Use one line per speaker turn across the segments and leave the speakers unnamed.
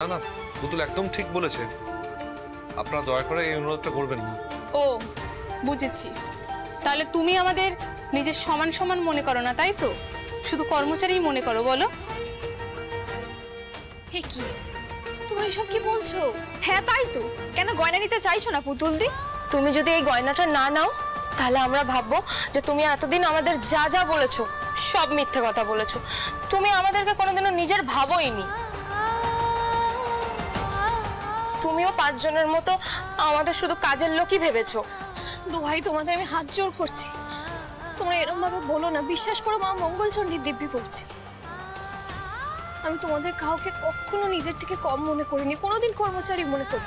না না, পুতুল একদম ঠিক বলেছে। আপনারা দয়া করে এই অনুরোধটা করবেন না।
ও বুঝেছি, তাহলে তুমি আমাদের নিজের সমান সমান মনে করো না, তাই তো? শুধু কর্মচারীই মনে করো, বলো?
হে কি তোমরা এসব কি বলছো? হ্যাঁ তাই তো, কেন গয়না নিতে চাইছো না পুতুল দি? তুমি যদি এই গয়নাটা না নাও তাহলে আমরা ভাববো যে তুমি এতদিন আমাদের যা যা বলেছো সব মিথ্যে কথা বলেছো। তুমি আমাদেরকে কোনোদিনও নিজের ভাবোইনি। তুমিও 5 জনের মতো আমাদের শুধু কাজের লোকই ভেবেছো। দোহাই তোমাদের আমি হাত জোড় করছি, তোমরা এরকম ভাবে বলো না। বিশ্বাস করো, মা মঙ্গলচণ্ডীর দিব্যি বলছি, আমি তোমাদের কাউকে কখনো নিজের থেকে কম মনে করিনি, কোনোদিন কর্মচারী মনে করি।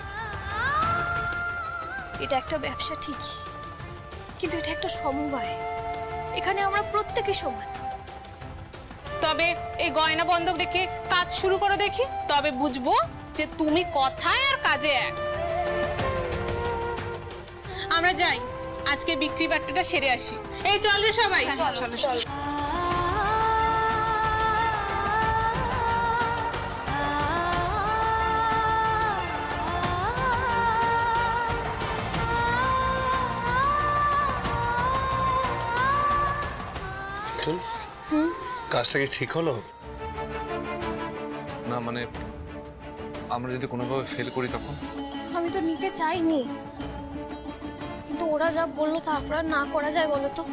এটা একটা ব্যবসা ঠিকই, কিন্তু এটা একটা সমবায়, এখানে আমরা প্রত্যেকে সমান।
তবে এই গয়না বন্ধক রেখে কাজ শুরু করো দেখি, তবে বুঝবো যে তুমি কথায় আর কাজে এক। আমরা যাই, আজকে বিক্রি বাট্টাটা সেরে আসি। এই চল রে সবাই।
চলো।
পুতুল, কাজটা কি ঠিক হলো? না মানে আমরা যদি কোনোভাবে ফেল করি তখন?
আমি তো নিতে চাইনি, কিন্তু ওরা যা বললো তারপর আর না করা যায় বলো তো?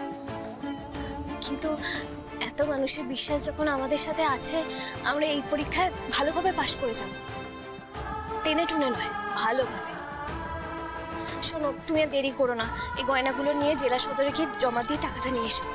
কিন্তু এত মানুষের বিশ্বাস যখন আমাদের সাথে আছে, আমরা এই পরীক্ষায় ভালোভাবে পাশ করে যাব, টেনে টুনে নয়, ভালোভাবে। শোনো, তুমি আর দেরি করো না, এই গয়নাগুলো নিয়ে জেলা সদরে গিয়ে জমা দিয়ে টাকাটা নিয়ে এসো।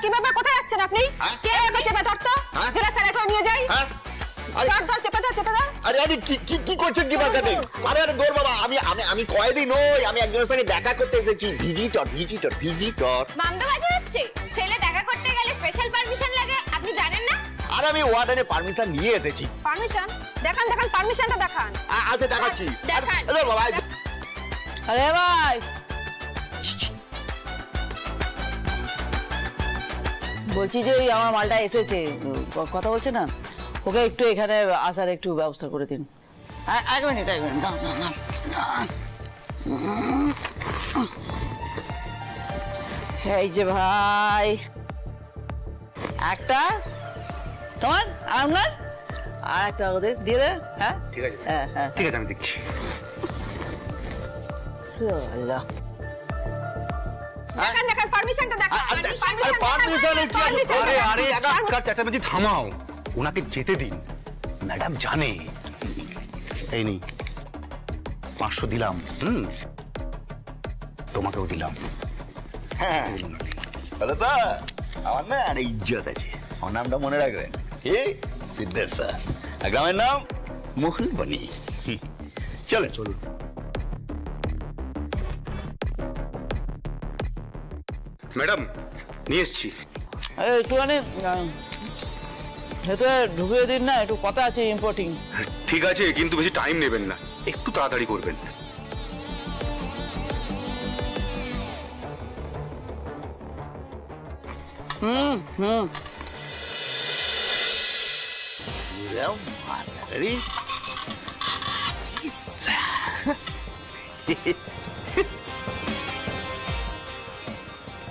কি ব্যাপার কোথায় যাচ্ছেন আপনি? কে চেপে ধরতো? জেলা স্যার করে নিয়ে যাই। ধর চেপে ধর।
আরে কি করছেন কি বাগানে? আরে দৌড় বাবা, আমি কয়েদি নই, আমি একজনের সঙ্গে দেখা করতে এসেছি। ভিজিটর।
মামদাবাজি হচ্ছে, ছেলে দেখা করতে গেলে স্পেশাল পারমিশন লাগে, আপনি জানেন না?
আরে আমি ওয়ার্ডেনে পারমিশন নিয়ে এসেছি।
পারমিশন দেখান, পারমিশনটা দেখান।
আচ্ছা দেখাচ্ছি।
দেখান।
বাবা,
আরে ভাই,
বলছি যে ওই আমার মালটা এসেছে, কথা বলছে না, ওকে একটু এখানে আসার একটু ব্যবস্থা করে দিন। এক মিনিট এই যে ভাই, একটা তোমার আপনার আর একটা ওদের দিয়ে দে। হ্যাঁ
ঠিক আছে,
হ্যাঁ
ঠিক আছে, আমি দেখছি।
আল্লাহ,
দেখান পারমিশনটা দেখান।
চেঁচামেচি থামাও, ওনাকে যেতে দিন, ম্যাডাম জানে। এই নেই 500 দিলাম, তোমাকেও দিলাম। হ্যাঁ বলো তো, আমার না আর ইজ্জত আছে, আমার নামটা মনে রাখবেন, কি সিদ্ধেশ্বর, আর গ্রামের নাম মুহুলবনি। চলুন।
ম্যাডাম নিয়ে এসছি।
একটুখানি ভেতরে ঢুকিয়ে দিন না, একটু কথা আছে ইম্পোর্টিং।
ঠিক আছে, কিন্তু বেশি টাইম নেবেন না, একটু তাড়াতাড়ি করবেন।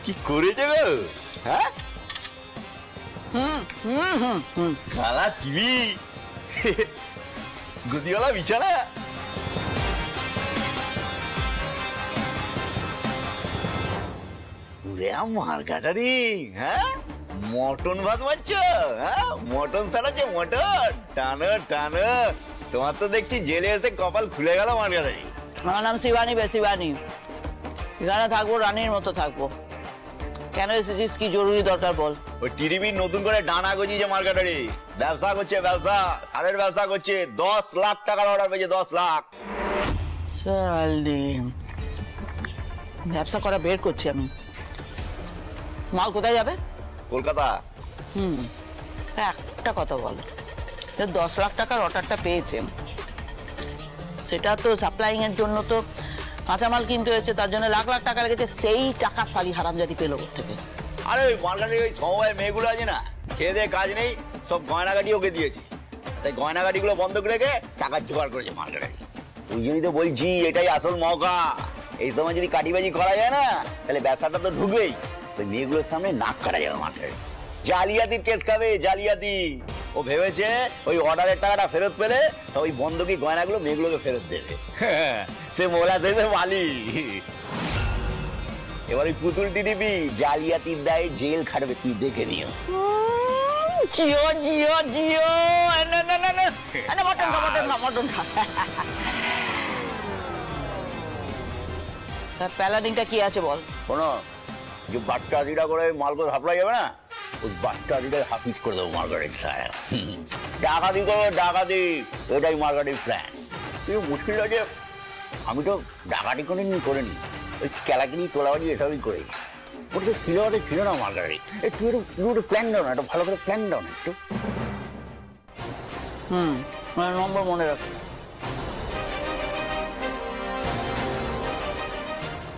কি করেছে গো? হ্যাঁ, কালা টিভি, গদিওয়ালা বিছানা, মার্কাটারি। হ্যাঁ, মটন ভাত মারছ? হ্যাঁ, মটন সারাচ্ছে, মটন টানো। তোমার তো দেখছি জেলে এসে কপাল খুলে গেল মার্কাটারি।
আমার নাম শিবানী, শিবানী। এখানে থাকবো, রানীর মতো থাকবো। কেন এসেছিস, কি জরুরি দরকার বল?
ওই টিভি নতুন করে ডানা গজিয়েছে মার্কেটারি, ব্যবসা করছে, সারের ব্যবসা করছে, 10 লাখ টাকার অর্ডার পেয়েছে, 10 লাখ।
চালি ব্যবসা করা বের করছি আমি। মাল কোথায় যাবে?
কলকাতা।
একটা কথা বল, 10 লাখ টাকার অর্ডারটা পেয়েছে, সেটা তো সাপ্লাইং এর জন্য তো কাঁচামাল কিনতে হয়েছে, তার জন্য লাখ লাখ টাকা লেগেছে। সেই টাকা সালি হারামজাদি পেলো থেকে।
আরে ওই মার্কেটের ওই সমবায় মেয়েগুলো আছে না, খেয়ে দিয়ে কাজ নেই, সব গয়নাগাটি ওকে দিয়েছে। সেই গয়নাগাটিগুলো বন্ধক রেখে টাকা জোগাড় করেছে মার্কেটে। ওই জন্যই তো বলছি এটাই আসল মৌকা। এই সময় যদি কাটিবাজি করা যায় না, তাহলে ব্যবসাটা তো ঢুকবেই। ওই মেয়েগুলোর সামনে নাক কাটা যাবে মার্কেটে। জালিয়াতির কেস খাবে, জালিয়াতি। ও ভেবেছে ওই অর্ডারের টাকাটা ফেরত পেলে সব ওই বন্ধকি গয়নাগুলো মেয়েগুলোকে ফেরত দেবে। সে মোলা শেষে মালি। এবার ওই পুতুল টিডিপি জালিয়াতির দায়ে জেল খাটবে, তুই দেখে নিও।
জিও জিও জিও, প্ল্যানিংটা কি আছে বল?
শোনো, যে বাচ্চা দিটা করে মালগুলো সাপ্লাই যাবে না, ওই বাচ্চা দিটাই হাফিজ করে দেবো মার্কেটের সাহেব। ডাকাতি করো, ডাকাতি, এটাই মার্কেটের প্ল্যান। কিন্তু মুশকিল আছে, আমি তো ডাকাতি করিনি, ওই ক্যালাকিনি তোলাবাজি এসবই করি। ওটা তো ছিল না মার্কেটে। তুই একটু প্ল্যান দাও না, একটা ভালো করে প্ল্যান দাও না একটু।
নম্বর মনে রাখ।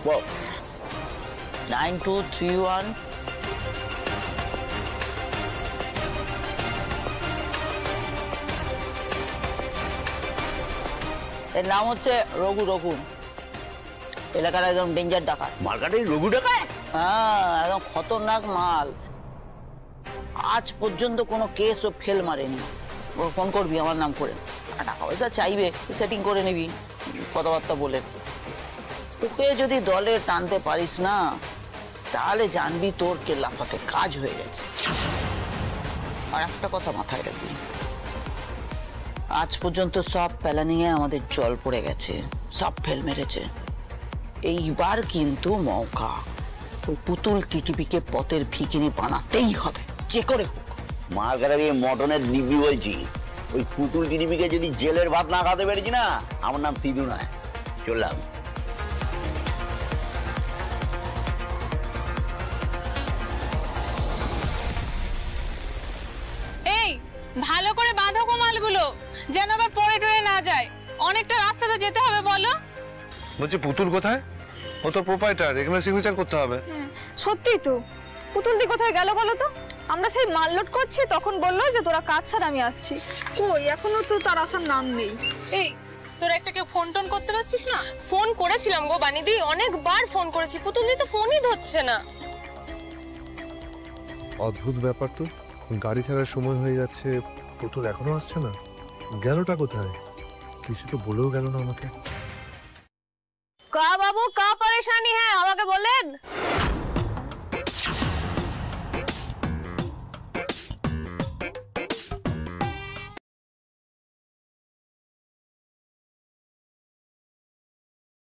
বল।
9231 এর নাম হচ্ছে রঘু। রঘু এলাকার একদম ডেঞ্জার ডাকাত।
মার্কেটে রঘু ডাকাত?
হ্যাঁ, একদম খতরনাক মাল। আজ পর্যন্ত কোনো কেস ও ফেল মারেনি। ওর ফোন করবি আমার নাম করে, টাকা পয়সা চাইবে, সেটিং করে নিবি কথাবার্তা বলে। ওকে যদি দলে টানতে পারিস না, তাহলে জানবি তোর কেল্লাফাতে কাজ হয়ে গেছে। আর একটা কথা মাথায় রাখবি, আজ পর্যন্ত সব প্ল্যানিং এ আমাদের জল পড়ে গেছে, সব ফেল মেরেছে। এইবার কিন্তু মৌকা, ওই পুতুল টিটিপিকে পথের ভিখিরি বানাতেই হবে, যে করে হোক।
মার্কেটের এই মটনের দিব্যি বলছি, ওই পুতুল টিটিপিকে যদি জেলের ভাত না খাতে পেরেছি না, আমার নাম সিধু নয়। চললাম।
এই ভালো করে বাঁধো গো মালগুলো, যেন আবার পড়ে টরে না যায়। অনেকটা রাস্তা তো যেতে হবে বলো।
বলছি পুতুল কোথায়? ও তো প্রোপাইটার, এখানে সিগনেচার করতে হবে।
সত্যি তো, পুতুল দি কোথায় গেল বলো তো? আমরা সেই মাল লোড করছি, তখন বললো যে তোরা কাজ ছাড়, আমি আসছি। কই, এখনো তো তার আসার নাম নেই।
এই তোরা একটা কেউ ফোন টোন করতে পারছিস না?
ফোন করেছিলাম গো বানিদি, অনেকবার ফোন করেছি, পুতুল দি তো ফোনই ধরছে না।
অদ্ভুত ব্যাপার তো, গাড়ি ছাড়ার সময় হয়ে যাচ্ছে, পুতুল এখনো আসছে না। গেলটা কোথায়? কিছু তো বলেও গেল না আমাকে।
কা বাবু কা পরেশানি হ্যাঁ আমাকে বলেন।